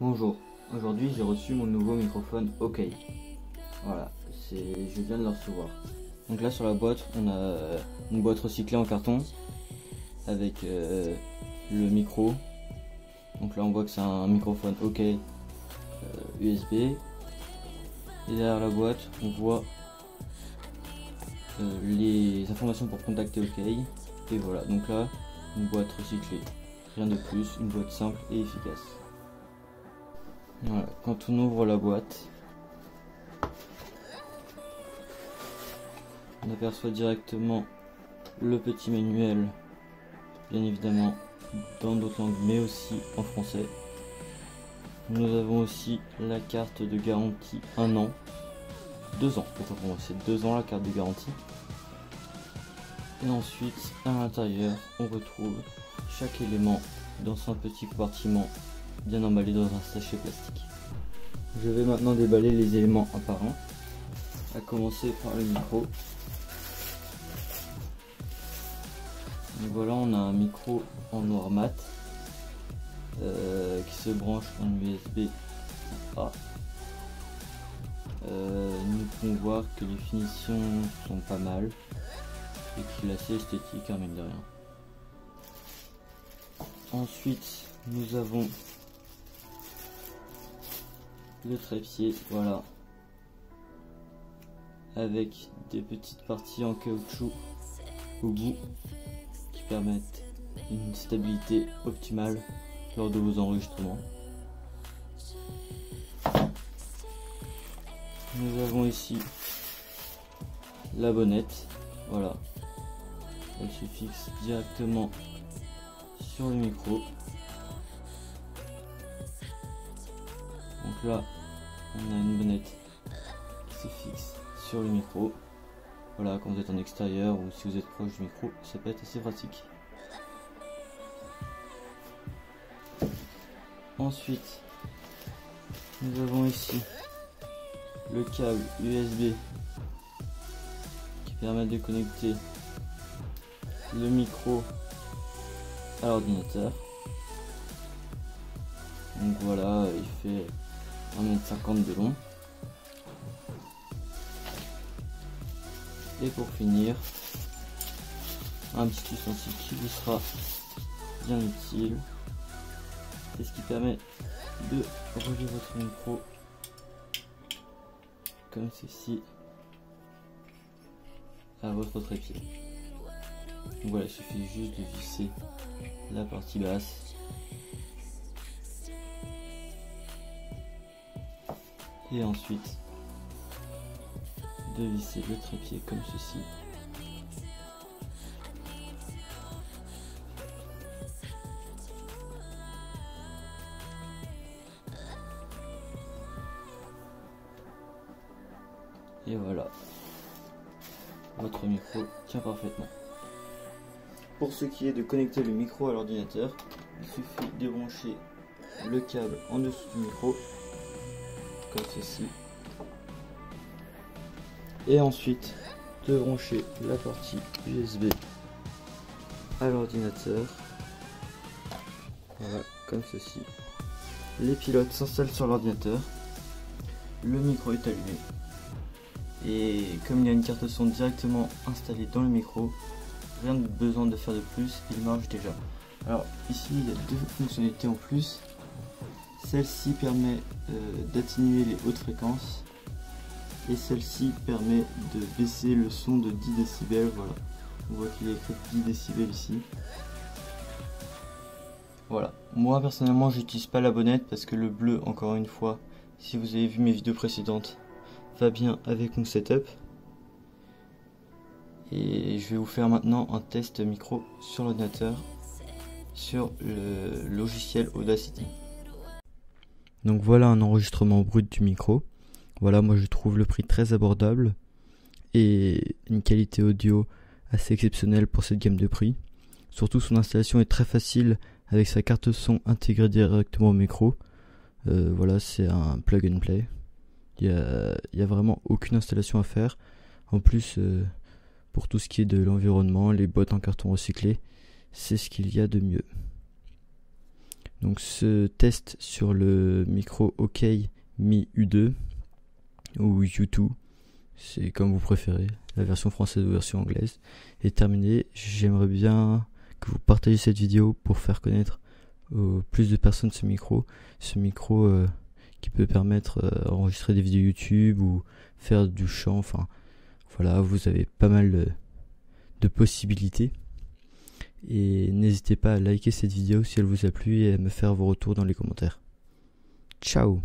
Bonjour, aujourd'hui j'ai reçu mon nouveau microphone OK. Voilà, je viens de le recevoir. Donc là sur la boîte, on a une boîte recyclée en carton avec le micro. Donc là on voit que c'est un microphone OK USB. Et derrière la boîte, on voit les informations pour contacter OK. Et voilà, donc là, une boîte recyclée. Rien de plus, une boîte simple et efficace. Voilà, quand on ouvre la boîte, on aperçoit directement le petit manuel, bien évidemment dans d'autres langues mais aussi en français. Nous avons aussi la carte de garantie 1 an, 2 ans, c'est 2 ans la carte de garantie. Et ensuite, à l'intérieur, on retrouve chaque élément dans un petit compartiment bien emballé dans un sachet plastique. Je vais maintenant déballer les éléments un par un, à commencer par le micro. Donc voilà, on a un micro en noir mat qui se branche en USB A. Nous pouvons voir que les finitions sont pas mal et qu'il est assez esthétique, hein, mine de rien. Ensuite, nous avons le trépied, voilà, avec des petites parties en caoutchouc au bout qui permettent une stabilité optimale lors de vos enregistrements. Nous avons ici la bonnette, voilà, elle se fixe directement sur le micro. Donc là, on a une bonnette qui se fixe sur le micro. Voilà, quand vous êtes en extérieur ou si vous êtes proche du micro, ça peut être assez pratique. Ensuite, nous avons ici le câble USB qui permet de connecter le micro à l'ordinateur. Donc voilà, il fait 1,50 m de long. Et pour finir, un petit ustensile qui vous sera bien utile. C'est ce qui permet de relier votre micro comme ceci à votre trépied. Donc voilà, il suffit juste de visser la partie basse et ensuite de visser le trépied comme ceci. Et voilà, votre micro tient parfaitement. Pour ce qui est de connecter le micro à l'ordinateur, il suffit de brancher le câble en dessous du micro, comme ceci. Et ensuite de brancher la partie USB à l'ordinateur, voilà, comme ceci. Les pilotes s'installent sur l'ordinateur, le micro est allumé et comme il y a une carte son directement installée dans le micro, rien de besoin de faire de plus, il marche déjà. Alors ici il y a deux fonctionnalités en plus. Celle-ci permet d'atténuer les hautes fréquences et celle-ci permet de baisser le son de 10 décibels. Voilà, on voit qu'il est écrit 10 décibels ici. Voilà, moi personnellement j'utilise pas la bonnette parce que le bleu, encore une fois, si vous avez vu mes vidéos précédentes, va bien avec mon setup. Et je vais vous faire maintenant un test micro sur l'ordinateur sur le logiciel Audacity. Donc voilà un enregistrement brut du micro. Voilà, moi je trouve le prix très abordable et une qualité audio assez exceptionnelle pour cette gamme de prix. Surtout son installation est très facile avec sa carte son intégrée directement au micro. Voilà, c'est un plug and play. Il y a vraiment aucune installation à faire. En plus, pour tout ce qui est de l'environnement, les boîtes en carton recyclé, c'est ce qu'il y a de mieux. Donc ce test sur le micro OK Mi U2 ou U2, c'est comme vous préférez, la version française ou la version anglaise, est terminé. J'aimerais bien que vous partagez cette vidéo pour faire connaître plus de personnes ce micro qui peut permettre d'enregistrer des vidéos YouTube ou faire du chant. Enfin voilà, vous avez pas mal de possibilités. Et n'hésitez pas à liker cette vidéo si elle vous a plu et à me faire vos retours dans les commentaires. Ciao!